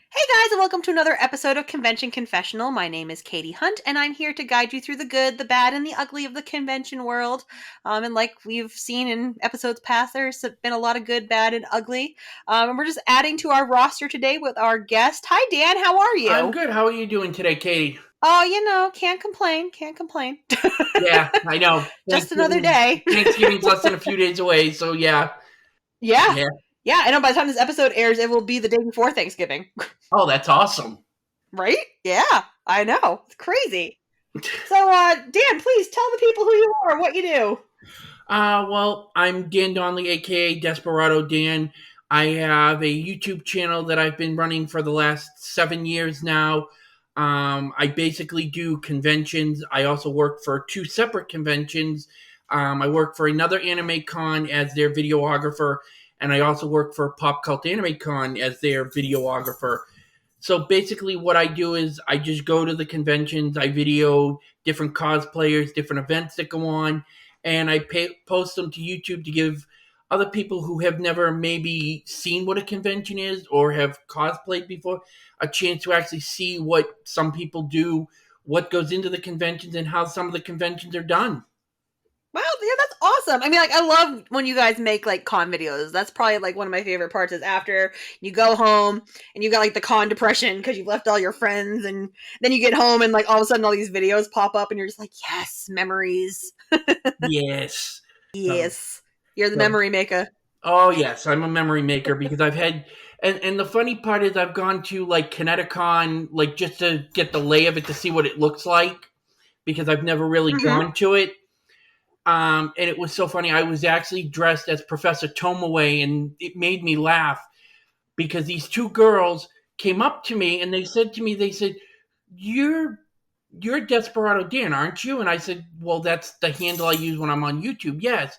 Hey guys, and welcome to another episode of Convention Confessional. My name is Katy Hunt, and I'm here to guide you through the good, the bad, and the ugly of the convention world. And like we've seen in episodes past, there's been a lot of good, bad, and ugly. And we're just adding to our roster today with our guest. Hi, Dan. How are you? I'm good. How are you doing today, Katy? Oh, can't complain. Can't complain. Yeah, I know. Just another day. Thanksgiving's less than a few days away, so yeah. Yeah. Yeah, I know by the time this episode airs, it will be the day before Thanksgiving. Oh, that's awesome. Right? Yeah, I know. It's crazy. So, Dan, please tell the people who you are, what you do. Well, I'm Dan Donnelly, aka Desperado Dan. I have a YouTube channel that I've been running for the last 7 years now. I basically do conventions. I also work for 2 separate conventions. I work for another anime con as their videographer, and I also work for Pop Cult Anime Con as their videographer. So basically what I do is I just go to the conventions, I video different cosplayers, different events that go on, and I post them to YouTube to give other people who have never maybe seen what a convention is or have cosplayed before a chance to actually see what some people do, what goes into the conventions, and how some of the conventions are done. Wow, yeah, that's awesome. I mean, like, I love when you guys make, like, con videos. That's probably, like, one of my favorite parts is after you go home and you got, like, the con depression because you've left all your friends, and then you get home and, like, all of a sudden all these videos pop up and you're just like, yes, memories. Yes. Yes. You're the memory maker. Oh, yes, I'm a memory maker because I've had... And the funny part is I've gone to, like, Kineticon, like, just to get the lay of it to see what it looks like because I've never really gone to it. And it was so funny. I was actually dressed as Professor Tomaway, and it made me laugh because these 2 girls came up to me and they said, "You're Desperado Dan, aren't you?" And I said, "Well, that's the handle I use when I'm on YouTube." Yes.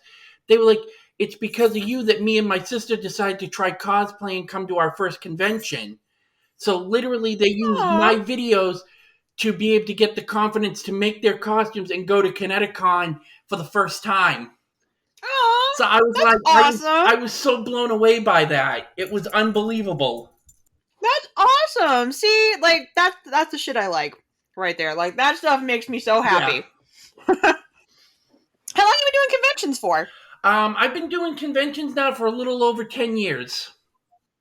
They were like, "It's because of you that me and my sister decided to try cosplay and come to our first convention." So literally, they used my videos to be able to get the confidence to make their costumes and go to Kineticon for the first time. Oh, So I was like, awesome. I was so blown away by that. It was unbelievable. That's awesome. See, like, that's the shit I like right there. Like, that stuff makes me so happy. Yeah. How long have you been doing conventions for? I've been doing conventions now for a little over 10 years.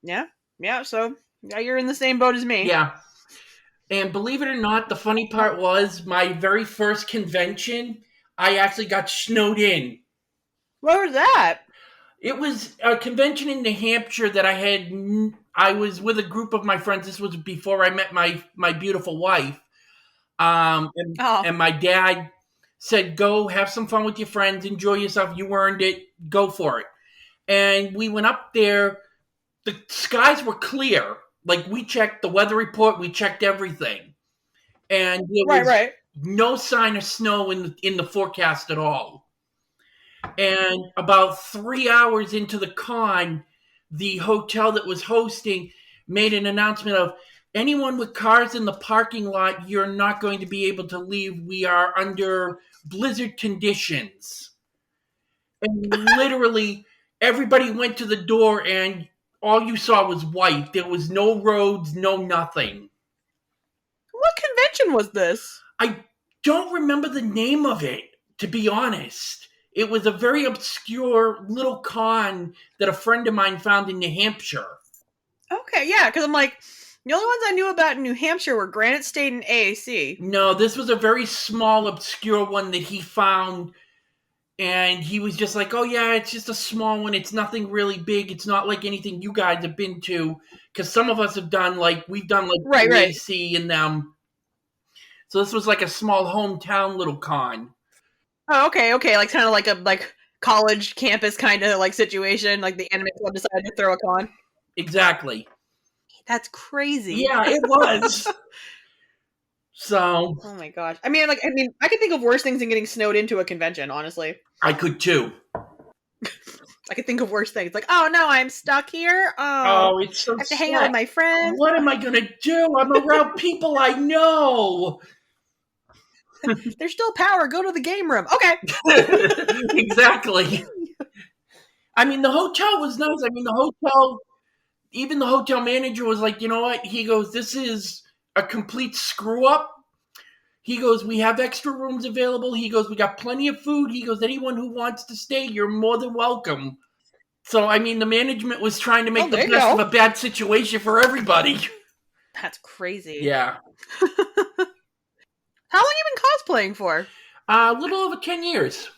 Yeah, so yeah, you're in the same boat as me. Yeah. And believe it or not, the funny part was my very first convention, I actually got snowed in. What was that? It was a convention in New Hampshire that I was with a group of my friends. This was before I met my beautiful wife. And my dad said, "Go have some fun with your friends, enjoy yourself. You earned it. Go for it." And we went up there. The skies were clear. Like, we checked the weather report, we checked everything, and there was no sign of snow in the forecast at all. And about 3 hours into the con, the hotel that was hosting made an announcement of, "Anyone with cars in the parking lot, you're not going to be able to leave. We are under blizzard conditions." And literally, everybody went to the door and all you saw was white. There was no roads, no nothing. What convention was this? I don't remember the name of it, to be honest. It was a very obscure little con that a friend of mine found in New Hampshire. Okay, yeah, because I'm like, the only ones I knew about in New Hampshire were Granite State and AAC. No, this was a very small, obscure one that he found. And he was just like, "Oh, yeah, it's just a small one. It's nothing really big. It's not like anything you guys have been to." Because some of us have done, like, we've done, like, AC and them. So this was like a small hometown little con. Oh, okay. Like, kind of like a, college campus kind of, like, situation. Like, the anime club decided to throw a con. Exactly. That's crazy. Yeah, it was. So. Oh my gosh. I mean, I could think of worse things than getting snowed into a convention, honestly. I could too. I could think of worse things. Like, oh no, I'm stuck here. Oh, it's so I have to hang out with my friends. What am I going to do? I'm around people I know. There's still power. Go to the game room. Okay. Exactly. I mean, the hotel was nice. I mean, the hotel, even the hotel manager was like, you know what? He goes, this is a complete screw up. He goes, we have extra rooms available. He goes, we got plenty of food. He goes, anyone who wants to stay, you're more than welcome. So, I mean, the management was trying to make the best of a bad situation for everybody. That's crazy. Yeah. How long have you been cosplaying for? A little over 10 years.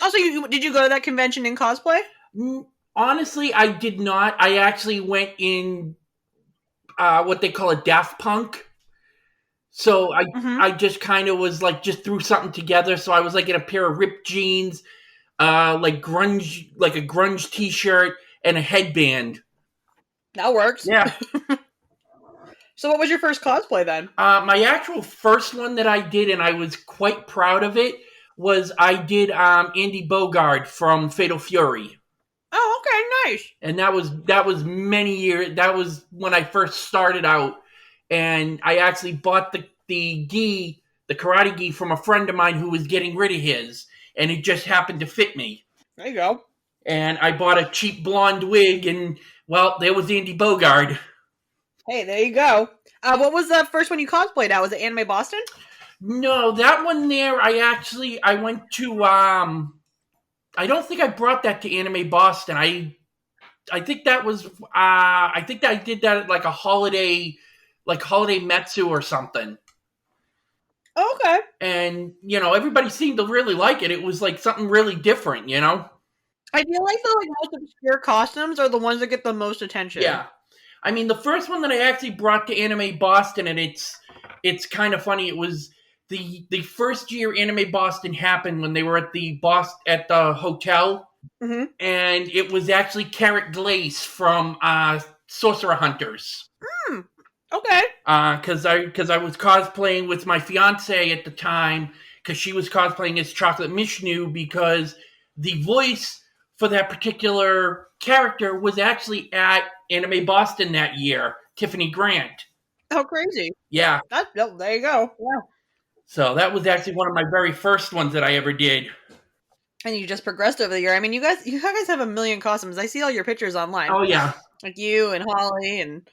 Oh, so did you go to that convention in cosplay? Honestly, I did not. I actually went in what they call a Daft Punk. So I just kind of was like, just threw something together. So I was like in a pair of ripped jeans, like a grunge t-shirt and a headband. That works. Yeah. So what was your first cosplay then? My actual first one that I did, and I was quite proud of it, was I did Andy Bogard from Fatal Fury. Oh, okay, nice. And that was many years. That was when I first started out, and I actually bought the karate gi from a friend of mine who was getting rid of his, and it just happened to fit me. There you go. And I bought a cheap blonde wig, and well, there was Andy Bogard. Hey, there you go. What was the first one you cosplayed at? Was it Anime Boston? No, that one there, I went to, I don't think I brought that to Anime Boston. I think that was, I think that I did that at like a holiday Metsu or something. Oh, okay. And, you know, everybody seemed to really like it. It was like something really different, you know? I feel like the most obscure costumes are the ones that get the most attention. Yeah. I mean, the first one that I actually brought to Anime Boston, and it's kind of funny. It was the first year Anime Boston happened when they were at the hotel, and it was actually Carrot Glace from Sorcerer Hunters. Okay. Because I was cosplaying with my fiance at the time, because she was cosplaying as Chocolate Mishnu, because the voice for that particular character was actually at Anime Boston that year, Tiffany Grant. Oh, crazy. Yeah. There you go. Yeah. So that was actually one of my very first ones that I ever did. And you just progressed over the year. I mean, you guys have a million costumes. I see all your pictures online. Oh, yeah. Like you and Holly and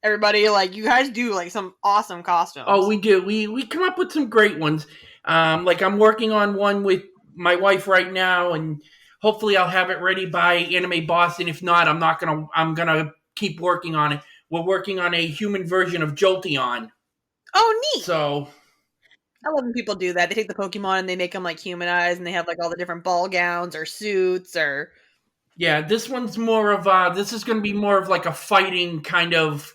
everybody, like you guys do like some awesome costumes. Oh, we do. We come up with some great ones. Like I'm working on one with my wife right now, and hopefully I'll have it ready by Anime Boston. If not, I'm gonna keep working on it. We're working on a human version of Jolteon. Oh, neat. So I love when people do that. They take the Pokemon and they make them like humanized, and they have like all the different ball gowns or suits or. Yeah, this one's more of this is going to be more of like a fighting kind of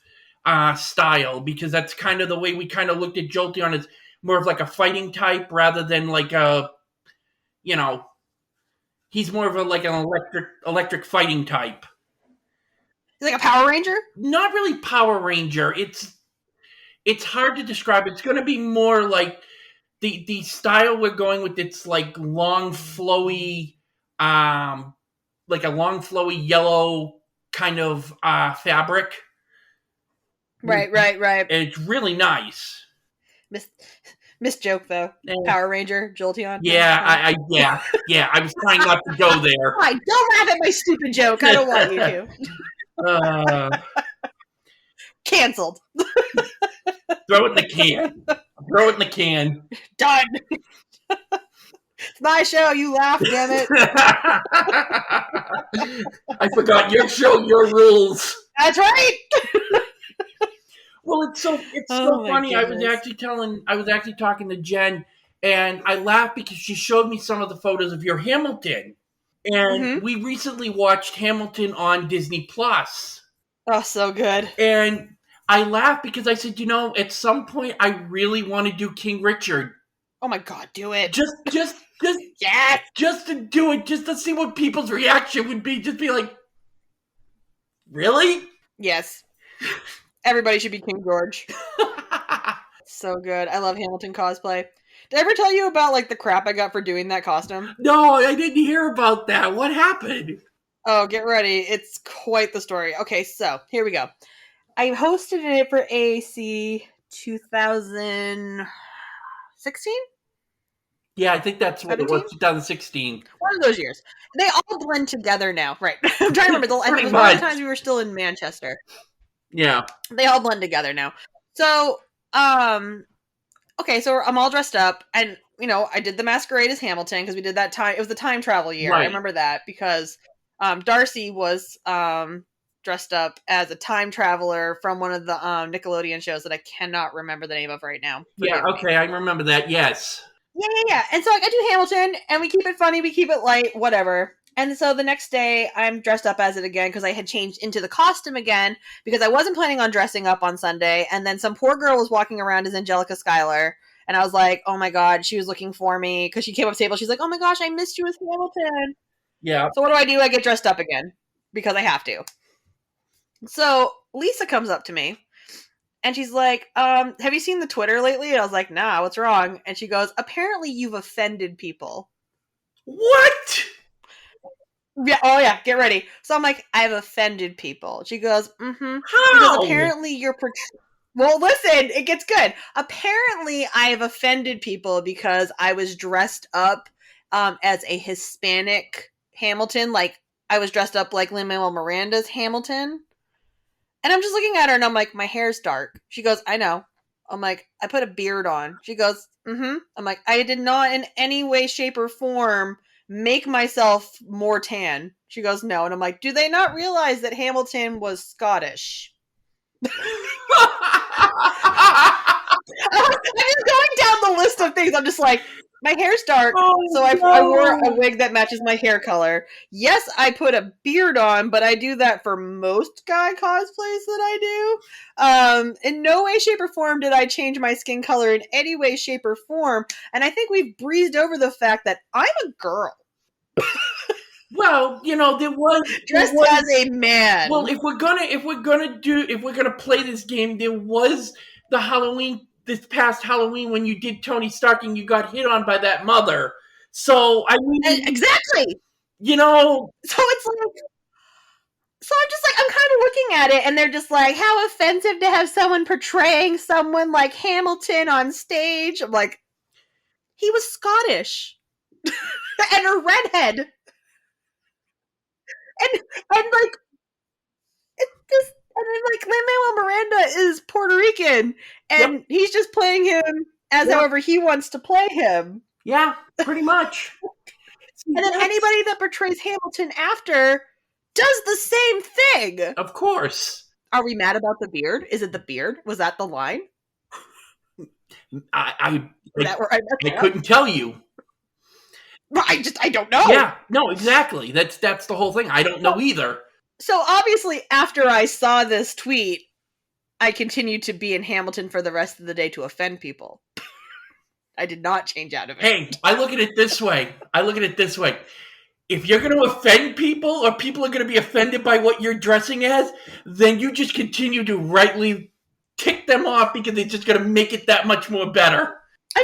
style, because that's kind of the way we kind of looked at Jolteon, as more of like a fighting type rather than like a, you know, he's more of a like an electric fighting type. He's like a Power Ranger? Not really Power Ranger. It's hard to describe. It's going to be more like the style we're going with. It's like long flowy, like a long flowy yellow kind of fabric. Right. And it's really nice. Miss joke though. Power Ranger, Jolteon. Yeah, I was trying not to go there. All right, don't laugh at my stupid joke. I don't want you to. Cancelled. Throw it in the can. Throw it in the can. Done. It's my show. You laugh, damn it. I forgot your show, your rules. That's right. Well, it's so funny. Goodness. I was actually talking to Jen, and I laughed because she showed me some of the photos of your Hamilton, and we recently watched Hamilton on Disney Plus. Oh, so good. And I laughed because I said, you know, at some point I really want to do King Richard. Oh my God, do it. Just yes. Just to do it, just to see what people's reaction would be. Just be like, really? Yes. Everybody should be King George. So good. I love Hamilton cosplay. Did I ever tell you about like the crap I got for doing that costume? No, I didn't hear about that. What happened? Oh, get ready. It's quite the story. Okay, so here we go. I hosted it for AAC 2016? Yeah, I think that's what 17? It was, 2016. One of those years. They all blend together now. Right. I'm trying to remember. I think it was one of the times we were still in Manchester. Yeah. They all blend together now. So, okay, so I'm all dressed up, and, I did the masquerade as Hamilton, because we did that time. It was the time travel year. Right. I remember that, because Darcy was dressed up as a time traveler from one of the Nickelodeon shows that I cannot remember the name of right now. Forgive me. I remember that, yes. Yeah. And so I do Hamilton, and we keep it funny, we keep it light, whatever. And so the next day, I'm dressed up as it again, because I had changed into the costume again, because I wasn't planning on dressing up on Sunday. And then some poor girl was walking around as Angelica Schuyler, and I was like, oh my God, she was looking for me, because she came up to the table. She's like, oh my gosh, I missed you as Hamilton. Yeah. So what do? I get dressed up again, because I have to. So Lisa comes up to me, and she's like, have you seen the Twitter lately? And I was like, nah, what's wrong? And she goes, apparently you've offended people. What? Yeah. Oh, yeah. Get ready. So I'm like, I've offended people. She goes, How? Because apparently you're... Well, listen, it gets good. Apparently I have offended people because I was dressed up as a Hispanic Hamilton. Like, I was dressed up like Lin-Manuel Miranda's Hamilton. And I'm just looking at her, and I'm like, my hair's dark. She goes, I know. I'm like, I put a beard on. She goes, I'm like, I did not in any way, shape, or form make myself more tan. She goes, no. And I'm like, do they not realize that Hamilton was Scottish? I'm just going down the list of things. I'm just like, my hair's dark, so I wore a wig that matches my hair color. Yes, I put a beard on, but I do that for most guy cosplays that I do. In no way, shape, or form did I change my skin color in any way, shape, or form. And I think we've breezed over the fact that I'm a girl. Well, there was dressed as a man. Well, if we're gonna play this game, there was the Halloween, this past Halloween, when you did Tony Stark and you got hit on by that mother. So I mean, exactly. So it's like, so I'm just like, I'm kind of looking at it, and they're just like, how offensive to have someone portraying someone like Hamilton on stage. I'm like, he was Scottish and a redhead. And like, it's just, and then like Lin-Manuel Miranda is Puerto Rican, and he's just playing him as however he wants to play him. Yeah, pretty much. And then anybody that portrays Hamilton after does the same thing. Of course. Are we mad about the beard? Is it the beard? Was that the line? I couldn't tell you. I don't know. Yeah, no, exactly. That's the whole thing. I don't know either. So obviously, after I saw this tweet, I continued to be in Hamilton for the rest of the day to offend people. I did not change out of it. Hey, I look at it this way. If you're going to offend people, or people are going to be offended by what you're dressing as, then you just continue to rightly tick them off, because it's just going to make it that much more better. I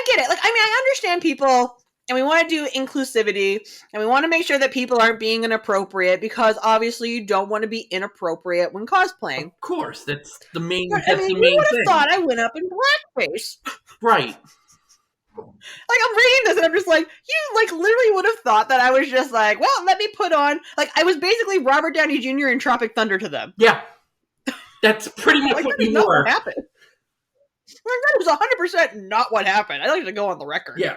get it. I understand people, and we want to do inclusivity, and we want to make sure that people aren't being inappropriate, because obviously you don't want to be inappropriate when cosplaying. Of course, that's the main. But, that's the main thing. You would have thought I went up in blackface, right? I'm reading this, and I'm just like, you literally would have thought that I was just like, well, let me put on, I was basically Robert Downey Jr. in Tropic Thunder to them. Yeah, that's pretty much what you were. What happened? That was 100% not what happened. I like to go on the record. Yeah.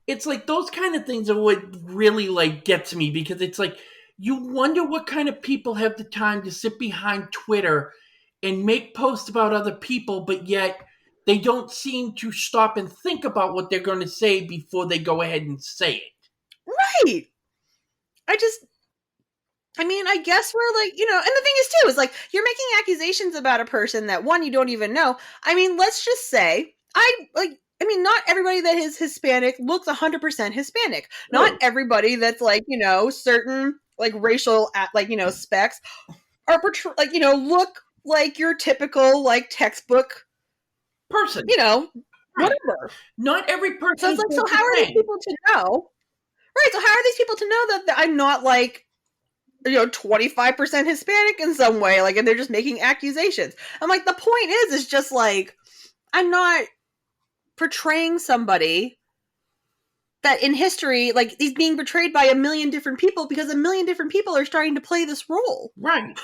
It's like those kind of things are what really gets me, because it's like, you wonder what kind of people have the time to sit behind Twitter and make posts about other people, but yet they don't seem to stop and think about what they're going to say before they go ahead and say it. Right. I guess we're and the thing is too, is you're making accusations about a person that, one, you don't even know. Let's just say, not everybody that is Hispanic looks 100% Hispanic. Not everybody that's certain racial specs are look like your typical textbook person. Whatever. Not every person. So it's so how are these people to know? Right. So how are these people to know that I'm not 25% Hispanic in some way? And they're just making accusations. I'm the point is just I'm not portraying somebody that in history, like, he's being betrayed by a million different people because a million different people are starting to play this role. Right.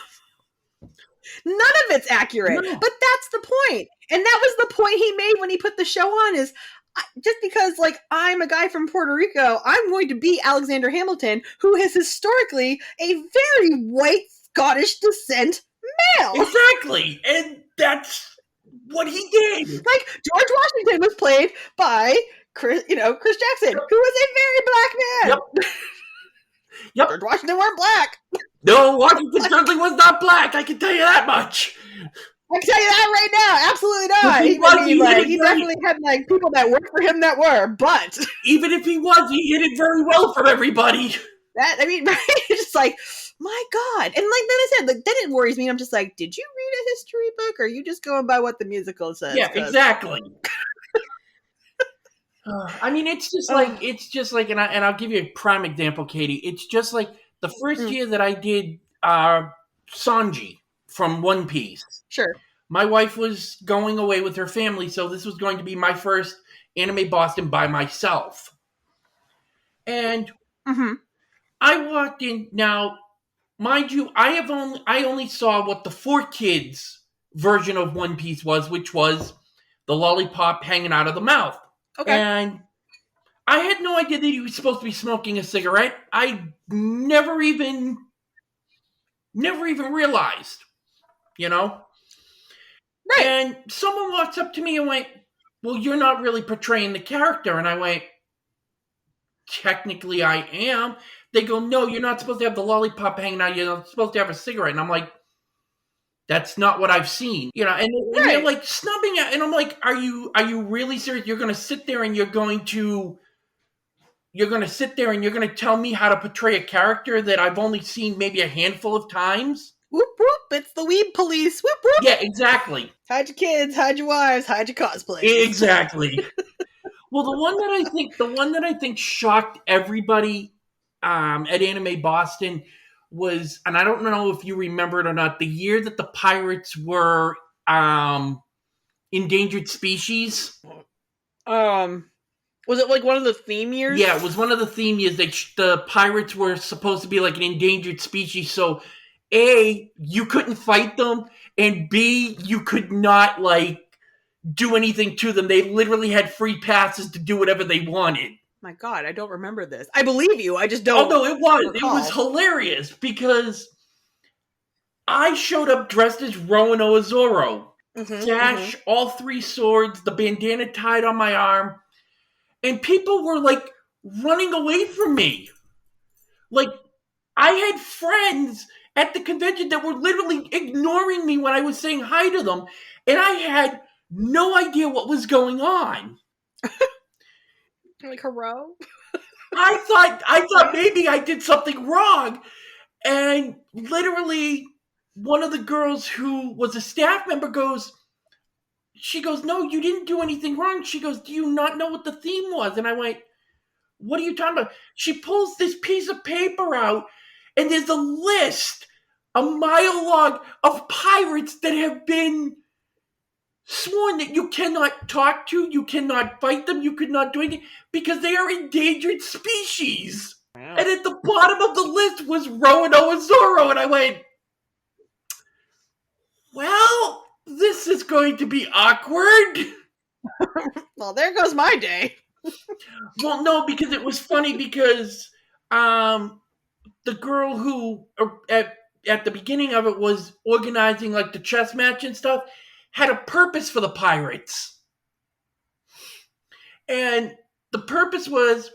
None of it's accurate, No. but that's the point. And that was the point he made when he put the show on, is just because, like, I'm a guy from Puerto Rico, I'm going to be Alexander Hamilton, who is historically a very white Scottish descent male. Exactly. And that's what he did. Like, George Washington was played by Chris Jackson, who was a very black man. Yep. George Washington weren't black. No, Washington certainly was not black. I can tell you that much. I can tell you that right now. Absolutely not. He definitely had like people that worked for him that were, but even if he was, he hit it very well for everybody. Right? It's just like, my God. And like then I said, like, then it worries me. I'm just like, did you read a history book, or are you just going by what the musical says? Yeah, exactly. I mean, it's just like, and I'll give you a prime example, Katie. It's just like the first year that I did Sanji from One Piece. Sure. My wife was going away with her family, so this was going to be my first Anime Boston by myself. And I walked in. Now, mind you, I only saw what the 4Kids version of One Piece was, which was the lollipop hanging out of the mouth. Okay. And I had no idea that he was supposed to be smoking a cigarette. I never even realized, you know? Right. And someone walks up to me and went, well, you're not really portraying the character. And I went, technically I am. They go, no, you're not supposed to have the lollipop hanging out. You're not supposed to have a cigarette. And I'm like, that's not what I've seen. You know, and they're like snubbing at, and I'm like, are you really serious? You're going to sit there and you're going to sit there and you're going to tell me how to portray a character that I've only seen maybe a handful of times? Whoop, whoop. It's the weeb police. Whoop, whoop. Yeah, exactly. Hide your kids, hide your wives, hide your cosplay. Exactly. Well, the one that I think shocked everybody at Anime Boston was, and I don't know if you remember it or not, the year that the pirates were endangered species. Was it like one of the theme years? Yeah, it was one of the theme years. The pirates were supposed to be like an endangered species, so A, you couldn't fight them, and B, you could not like do anything to them. They literally had free passes to do whatever they wanted. My God, I don't remember this. I believe you. I just don't. Oh no, it was. Recall. It was hilarious because I showed up dressed as Roanoa Zorro. Sash, all 3 swords, the bandana tied on my arm, and people were like running away from me. Like, I had friends at the convention that were literally ignoring me when I was saying hi to them, and I had no idea what was going on. Like, hello? I thought maybe I did something wrong. And literally, one of the girls who was a staff member goes, no, you didn't do anything wrong. She goes, do you not know what the theme was? And I went, what are you talking about? She pulls this piece of paper out, and there's a list, a mile long, of pirates that have been sworn that you cannot talk to, you cannot fight them, you could not do anything, because they are endangered species. Wow. And at the bottom of the list was Roanoa Zorro, and I went, well, this is going to be awkward. Well, there goes my day. Well, no, because it was funny because the girl who, at the beginning of it, was organizing like the chess match and stuff, had a purpose for the pirates. And the purpose was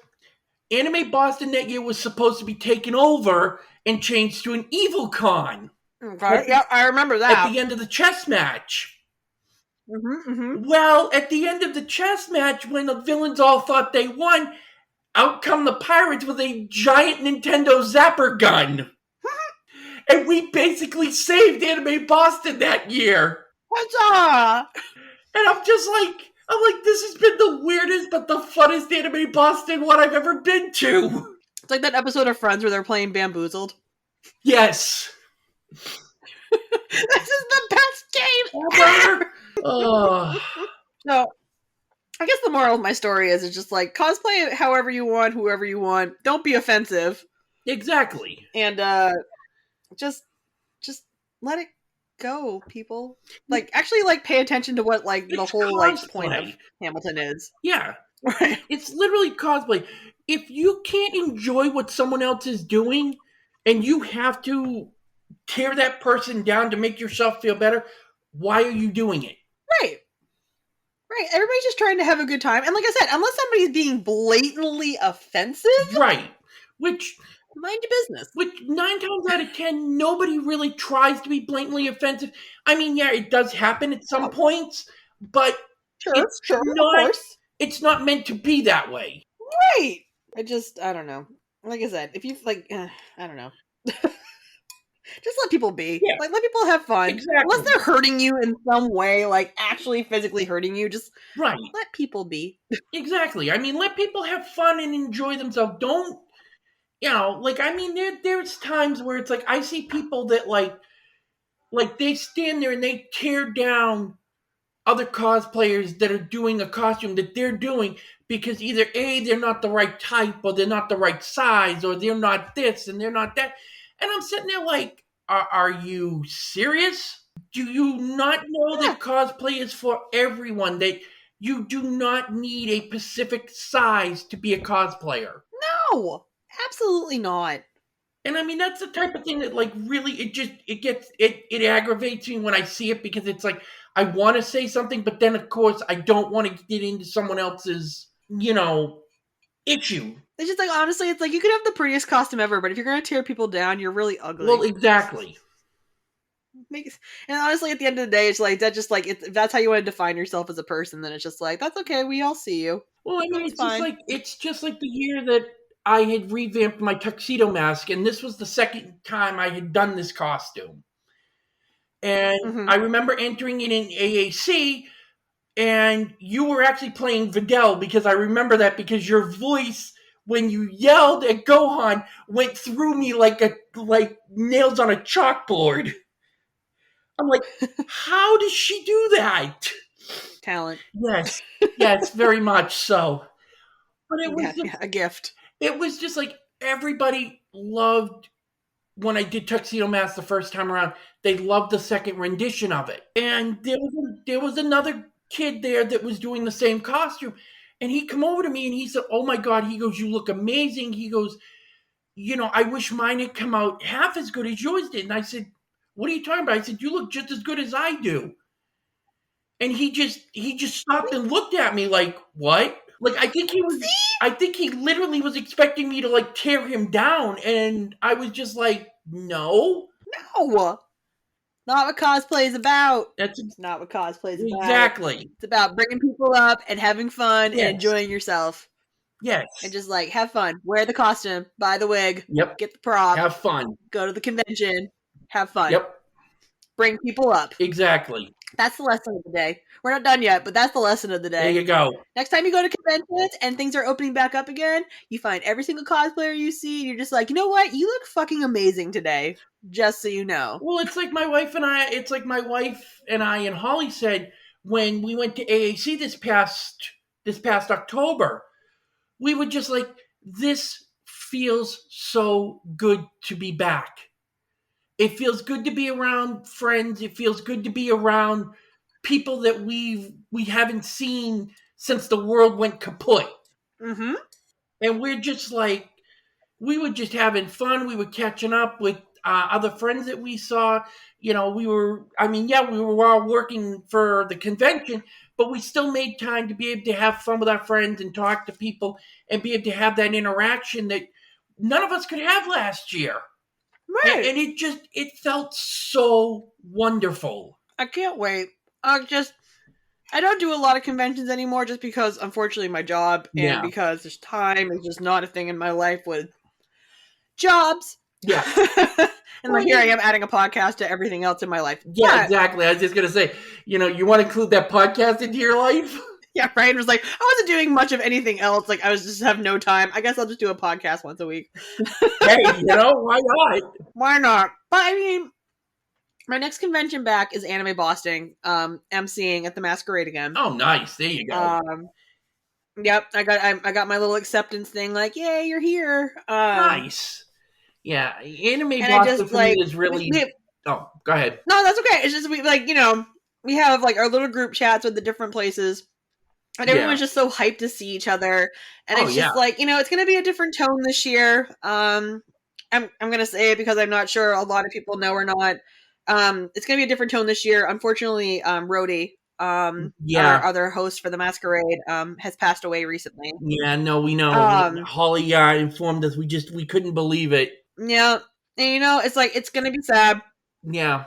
Anime Boston that year was supposed to be taken over and changed to an evil con. Okay. Yeah, I remember that. At the end of the chess match. Well, at the end of the chess match, when the villains all thought they won, out come the pirates with a giant Nintendo Zapper gun. And we basically saved Anime Boston that year. Huzzah! And I'm like, this has been the weirdest but the funnest Anime Boston one I've ever been to. It's like that episode of Friends where they're playing Bamboozled. Yes. This is the best game ever! Oh. So, I guess the moral of my story is it's just like cosplay however you want, whoever you want. Don't be offensive. Exactly. And just let it go, people. Like actually like pay attention to what like the whole cosplay. like point of Hamilton is. Yeah. Right. It's literally cosplay. If you can't enjoy what someone else is doing and you have to tear that person down to make yourself feel better, why are you doing it? Right. Right. Everybody's just trying to have a good time. And like I said, unless somebody's being blatantly offensive. Right. Which mind your business. Which 9 times out of 10, nobody really tries to be blatantly offensive. I mean, yeah, it does happen at some points, but of course. It's not meant to be that way. Right. I don't know. Like I said, if you like, I don't know. Just let people be. Yeah. Like, let people have fun. Exactly. Unless they're hurting you in some way, like actually physically hurting you, just let people be. Exactly. I mean, let people have fun and enjoy themselves. Don't, like, I mean, there's times where it's like, I see people that like they stand there and they tear down other cosplayers that are doing a costume that they're doing because either A, they're not the right type, or they're not the right size, or they're not this and they're not that. And I'm sitting there like, are you serious? Do you not know that cosplay is for everyone? That you do not need a specific size to be a cosplayer. No, absolutely not. And I mean, that's the type of thing that like really, it aggravates me when I see it, because it's like, I want to say something, but then of course I don't want to get into someone else's, issue. It's just like, honestly, it's like you could have the prettiest costume ever, but if you're going to tear people down, you're really ugly. Well, exactly. And honestly, at the end of the day, it's like, that just like, if that's how you want to define yourself as a person, then it's just like, that's okay. We all see you. Well, I mean, it's just like the year that I had revamped my tuxedo mask, and this was the second time I had done this costume. And I remember entering it in AAC, and you were actually playing Videl, because I remember that because your voice, when you yelled at Gohan, went through me like nails on a chalkboard. I'm like, how does she do that? Talent. Yes, very much so. But it was a gift. It was just like everybody loved when I did Tuxedo Mask the first time around. They loved the second rendition of it. And there was another kid there that was doing the same costume. And he come over to me and he said, oh my God, he goes, you look amazing. He goes, I wish mine had come out half as good as yours did. And I said, what are you talking about? I said, you look just as good as I do. And he just stopped and looked at me like, what? Like, I think he literally was expecting me to like tear him down. And I was just like, no. Not what cosplay is about. It's not what cosplay is about. Exactly. It's about bringing people up and having fun and enjoying yourself. Yes. And just like, have fun. Wear the costume. Buy the wig. Yep. Get the prop. Have fun. Go to the convention. Have fun. Yep. Bring people up. Exactly. That's the lesson of the day. We're not done yet, but that's the lesson of the day. There you go. Next time you go to conventions and things are opening back up again, you find every single cosplayer you see, and you're just like, you know what? You look fucking amazing today. Just so you know. Well, it's like my wife and I and Holly said when we went to AAC this past October, we were just like, this feels so good to be back. It feels good to be around friends. It feels good to be around people that we haven't seen since the world went kaput. Mm-hmm. And we're just like, we were just having fun. We were catching up with other friends that we saw. We were all working for the convention, but we still made time to be able to have fun with our friends and talk to people and be able to have that interaction that none of us could have last year. Right. And it felt so wonderful. I can't wait. I don't do a lot of conventions anymore just because, unfortunately, my job and because there's time is just not a thing in my life with jobs. Yeah. And here I am adding a podcast to everything else in my life. Yeah, exactly. I was just going to say, you want to include that podcast into your life? Yeah, Ryan was like, I wasn't doing much of anything else. Like, I was just have no time. I guess I'll just do a podcast once a week. Hey, why not? Why not? But I mean, my next convention back is Anime Boston. MCing at the Masquerade again. Oh, nice. There you go. Yep, I got my little acceptance thing. Like, yay, you're here. Nice. Yeah, Anime And I Boston just for me like is really. Oh, go ahead. No, that's okay. It's just we like we have like our little group chats with the different places, and everyone's just so hyped to see each other. And it's just like it's going to be a different tone this year. I'm going to say it because I'm not sure a lot of people know or not. It's going to be a different tone this year. Unfortunately, Rhodey, our other host for the masquerade, has passed away recently. Yeah, no, we know. Holly informed us. We couldn't believe it. Yeah, and it's like it's going to be sad. Yeah.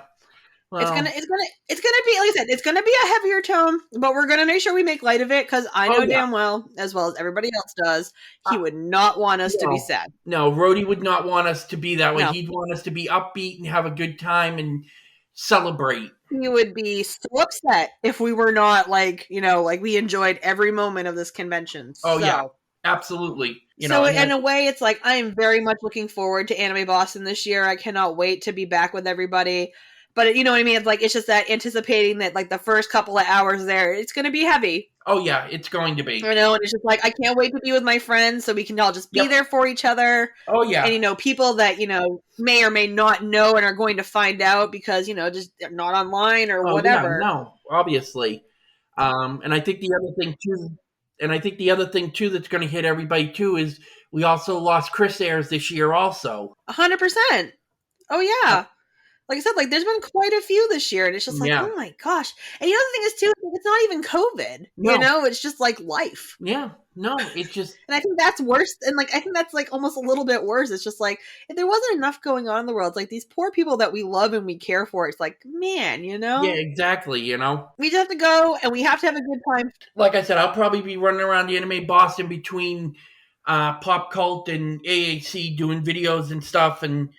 Well, it's gonna be, like I said, it's gonna be a heavier tone, but we're gonna make sure we make light of it because I know damn well as everybody else does, he would not want us to be sad. No, Rhodey would not want us to be that way. No. He'd want us to be upbeat and have a good time and celebrate. He would be so upset if we were not like we enjoyed every moment of this convention. Oh, yeah. Absolutely. So in a way, it's like I am very much looking forward to Anime Boston this year. I cannot wait to be back with everybody. But you know what I mean? It's like it's just that anticipating that like the first couple of hours there, it's going to be heavy. Oh yeah, it's going to be. And it's just like I can't wait to be with my friends so we can all just be there for each other. Oh yeah. And people that may or may not know and are going to find out because just not online or whatever. Yeah, no, obviously. And I think the other thing too that's going to hit everybody too is we also lost Chris Ayres this year also. 100%. Oh yeah. Like I said, like there's been quite a few this year, and it's just like, oh my gosh. And the other thing is too, it's not even COVID. No. It's just like life. Yeah, no, it's just. And I think that's worse. And like I think that's like almost a little bit worse. It's just like if there wasn't enough going on in the world, it's like these poor people that we love and we care for. It's like, man, Yeah, exactly. We just have to go, and we have to have a good time. Like I said, I'll probably be running around the Anime Boston between Pop Cult and AAC doing videos and stuff, and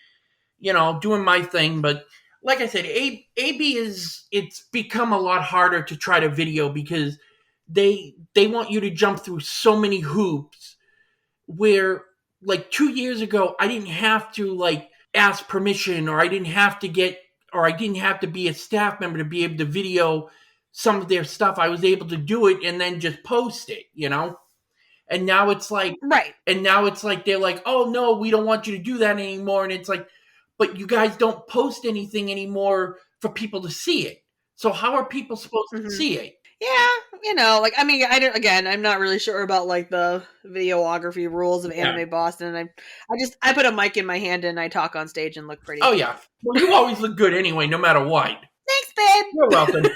doing my thing. But like I said, AB it's become a lot harder to try to video because they want you to jump through so many hoops where like 2 years ago, I didn't have to like ask permission or I didn't have to be a staff member to be able to video some of their stuff. I was able to do it and then just post it, And now it's like, right. And now it's like, they're like, oh no, we don't want you to do that anymore. And it's like, but you guys don't post anything anymore for people to see it. So how are people supposed to see it? Yeah, like, I mean, I'm not really sure about like the videography rules of Anime Boston. And I put a mic in my hand and I talk on stage and look pretty. Oh yeah. Well, you always look good anyway, no matter what. Thanks, babe. You're welcome.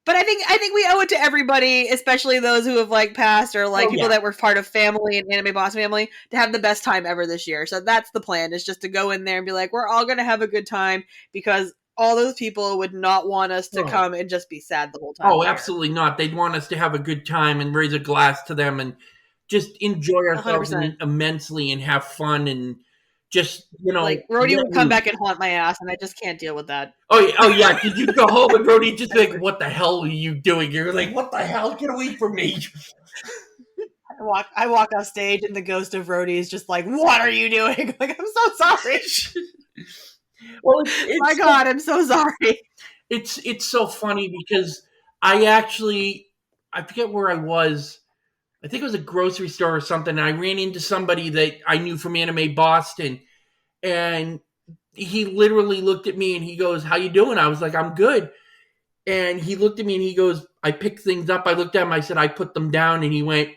But I think we owe it to everybody, especially those who have like passed or like people that were part of family and Anime Boston family, to have the best time ever this year. So that's the plan, is just to go in there and be like, we're all going to have a good time, because all those people would not want us to come and just be sad the whole time. Oh, absolutely not. They'd want us to have a good time and raise a glass to them and just enjoy ourselves immensely and have fun and just, like Rhodey would come back and haunt my ass, and I just can't deal with that. Oh yeah. Did you go home and Rhodey just like, what the hell are you doing? You're like, what the hell? Get away from me. I walk off stage and the ghost of Rhodey is just like, what are you doing? Like, I'm so sorry. Well, my God, I'm so sorry. It's so funny because I forget where I was. I think it was a grocery store or something. And I ran into somebody that I knew from Anime Boston, and he literally looked at me and he goes, "How you doing?" I was like, "I'm good." And he looked at me and he goes, "I picked things up." I looked at him. I said, "I put them down." And he went,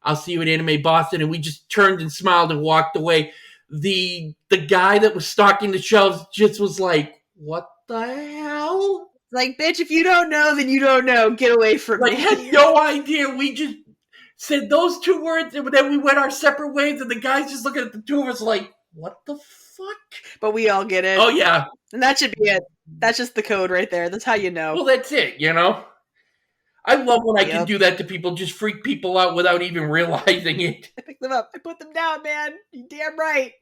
"I'll see you at Anime Boston." And we just turned and smiled and walked away. The guy that was stocking the shelves just was like, "What the hell?" Like, bitch, if you don't know, then you don't know. Get away from me. I had no idea. We just said those two words, and then we went our separate ways, and the guy's just looking at the two of us like, what the fuck? But we all get it. Oh, yeah. And that should be it. That's just the code right there. That's how you know. Well, that's it, I love when I can do that to people, just freak people out without even realizing it. I pick them up. I put them down, man. You damn right.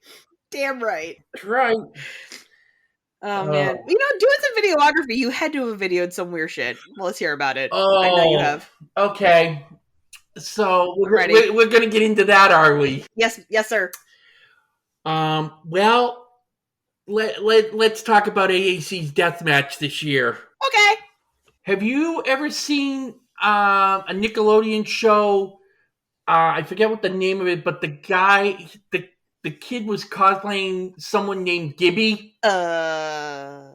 Damn right. That's right. Oh, man. Doing some videography, you had to have videoed some weird shit. Well, let's hear about it. I know you have. Okay. So we're going to get into that, are we? Yes, sir. Well, let's talk about AAC's deathmatch this year. Okay. Have you ever seen a Nickelodeon show. I forget what the name of it, but the guy, the kid was cosplaying someone named Gibby. No.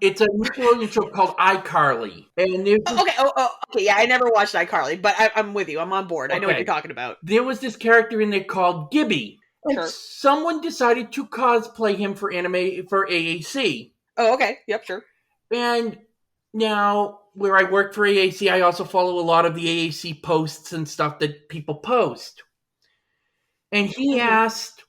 It's a Nickelodeon show called iCarly. And okay. Okay. Yeah, I never watched iCarly, but I'm with you. I'm on board. Okay. I know what you're talking about. There was this character in there called Gibby. And someone decided to cosplay him for AAC. Oh, okay. Yep, sure. And now, where I work for AAC, I also follow a lot of the AAC posts and stuff that people post. And he asked,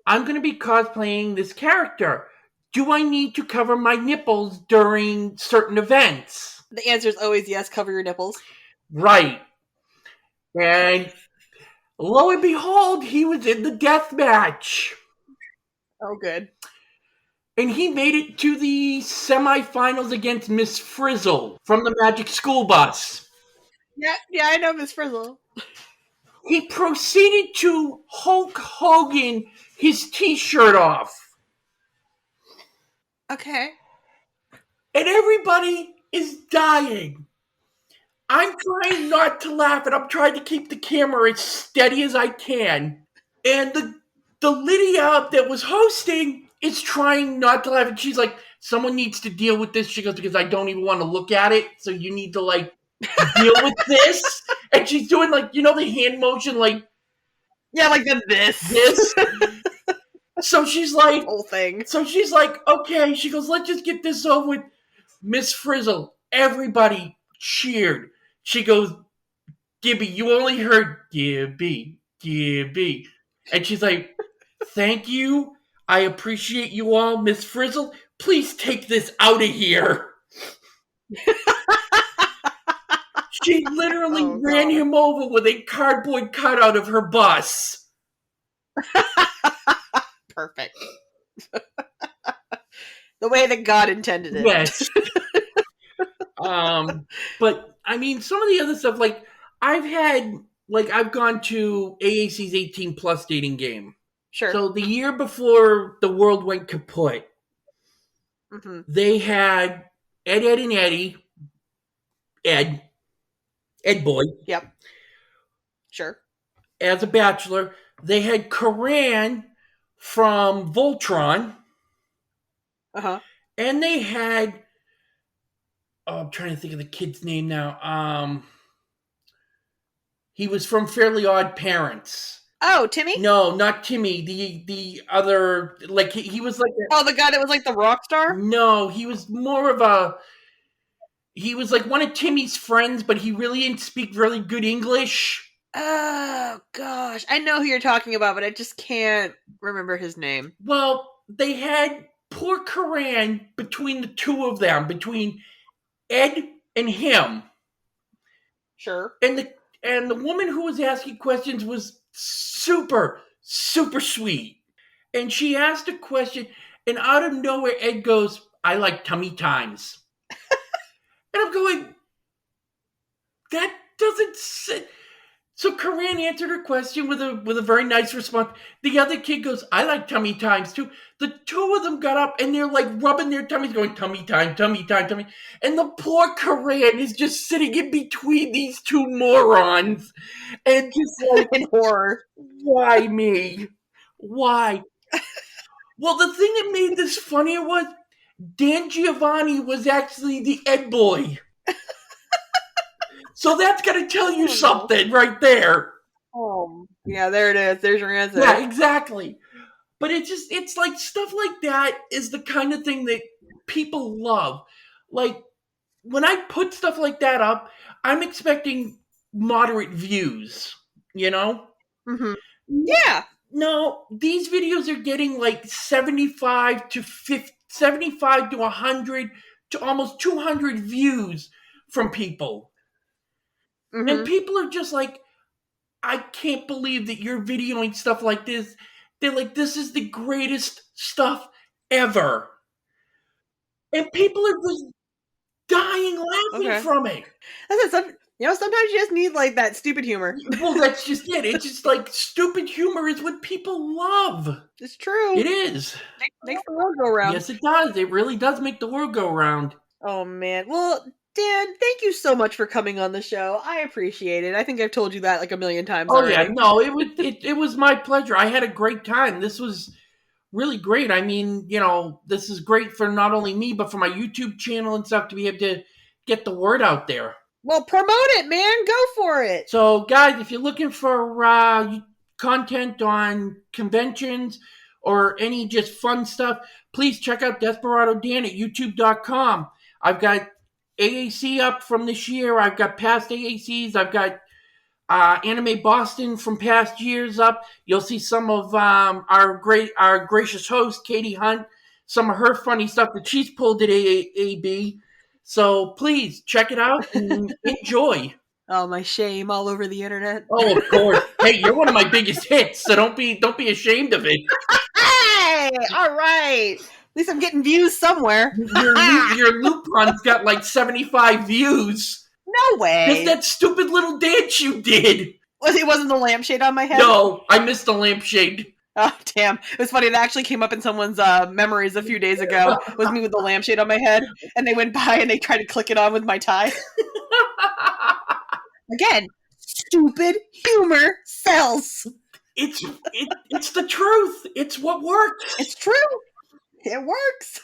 I'm going to be cosplaying this character. Do I need to cover my nipples during certain events? The answer is always yes, cover your nipples. Right. And lo and behold, he was in the death match. Oh, good. And he made it to the semifinals against Miss Frizzle from the Magic School Bus. Yeah, I know Miss Frizzle. He proceeded to Hulk Hogan his t-shirt off. Okay. And everybody is dying. I'm trying not to laugh, and I'm trying to keep the camera as steady as I can. And the Lydia that was hosting is trying not to laugh, and she's like, someone needs to deal with this. She goes, because I don't even want to look at it, so you need to, like, deal with this. And she's doing, like, you know, the hand motion, like... Yeah, like this. This. So she's like... Whole thing. So she's like, okay. She goes, let's just get this over with. Miss Frizzle, everybody cheered. She goes, Gibby, you only heard Gibby, Gibby. And she's like, thank you. I appreciate you all. Miss Frizzle, please take this out of here. She literally ran him over with a cardboard cutout of her bus. Perfect. The way that God intended it. Yes. But I mean, some of the other stuff, like I've gone to AAC's 18 plus dating game. Sure. So the year before the world went kaput, they had Ed, and Eddie, Ed Boy. Yep. Sure. As a bachelor. They had Karan from Voltron. And they had, I'm trying to think of the kid's name now. He was from Fairly Odd Parents. Oh, Timmy? No, not Timmy. The other, like, he was like... the guy that was like the rock star? No, he was more of he was like one of Timmy's friends, but he really didn't speak really good English. Oh, gosh. I know who you're talking about, but I just can't remember his name. Well, they had poor Karan between the two of them, between Ed and him. Sure. And the woman who was asking questions was super, super sweet. And she asked a question, and out of nowhere, Ed goes, I like tummy times. And I'm going, that doesn't sit. So Karan answered her question with a very nice response. The other kid goes, I like tummy times too. The two of them got up and they're like rubbing their tummies going, tummy time, tummy time, tummy. And the poor Karan is just sitting in between these two morons and just like, in horror. Why me? Why? Well, the thing that made this funnier was Dan Giovanni was actually the Ed boy. So that's going to tell you something right there. Oh, yeah, there it is. There's your answer. Yeah, exactly. But it's like stuff like that is the kind of thing that people love. Like, when I put stuff like that up, I'm expecting moderate views, you know? Mm-hmm. Yeah. No, these videos are getting like 75 to 100 to almost 200 views from people. Mm-hmm. And people are just like, I can't believe that you're videoing stuff like this. They're like, this is the greatest stuff ever. And people are just dying laughing from it. Sometimes you just need like that stupid humor. Well, that's just it. It's just like stupid humor is what people love. It's true. It is. Makes the world go round. Yes, it does. It really does make the world go round. Oh, man. Well, Dan, thank you so much for coming on the show. I appreciate it. I think I've told you that like a million times Oh, already. yeah. No, it was my pleasure. I had a great time. This was really great. I mean, this is great for not only me, but for my YouTube channel and stuff to be able to get the word out there. Well, promote it, man. Go for it. So, guys, if you're looking for content on conventions or any just fun stuff, please check out Desperado Dan at youtube.com. I've got AAC up from this year. I've got past AACs. I've got Anime Boston from past years up. You'll see some of our gracious host, Katy Hunt, some of her funny stuff that she's pulled at AAB. So please check it out and enjoy. Oh, my shame all over the internet. Oh, of course. Hey, you're one of my biggest hits, so don't be ashamed of it. Hey, all right. At least I'm getting views somewhere. Your loop run's got like 75 views. No way. Just that stupid little dance you did. It wasn't the lampshade on my head? No, I missed the lampshade. Oh, damn. It was funny. It actually came up in someone's memories a few days ago. It was me with the lampshade on my head. And they went by and they tried to click it on with my tie. Again, stupid humor sells. It's the truth. It's what works. It's true. It works.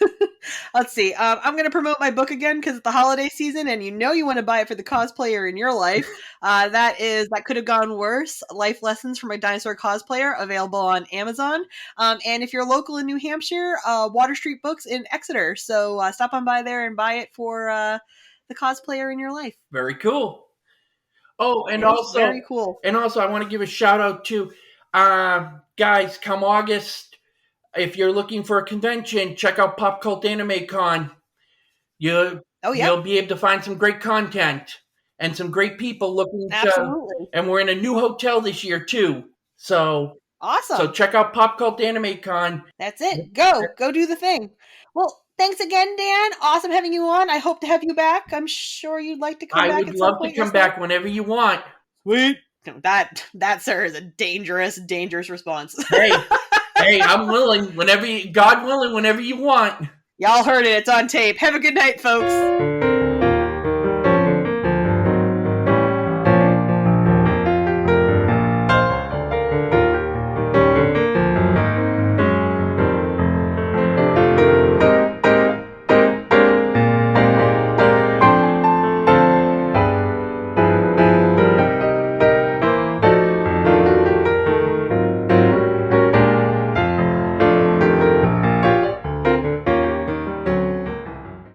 Let's see. I'm going to promote my book again because it's the holiday season, and you want to buy it for the cosplayer in your life. That Could Have Gone Worse: Life Lessons from a Dinosaur Cosplayer, available on Amazon. And if you're local in New Hampshire, Water Street Books in Exeter. So stop on by there and buy it for the cosplayer in your life. Very cool. Oh, and also very cool. And also, I want to give a shout out to guys. Come August. If you're looking for a convention, check out Pop Cult Anime Con. You'll be able to find some great content and some great people looking. Absolutely. And we're in a new hotel this year too. So awesome. So check out Pop Cult Anime Con. That's it. Go do the thing. Well, thanks again, Dan. Awesome having you on. I hope to have you back. I'm sure you'd like to come back. I would love to come back whenever you want. Sweet. That, sir, is a dangerous response. Hey, I'm willing. God willing, whenever you want. Y'all heard it. It's on tape. Have a good night, folks.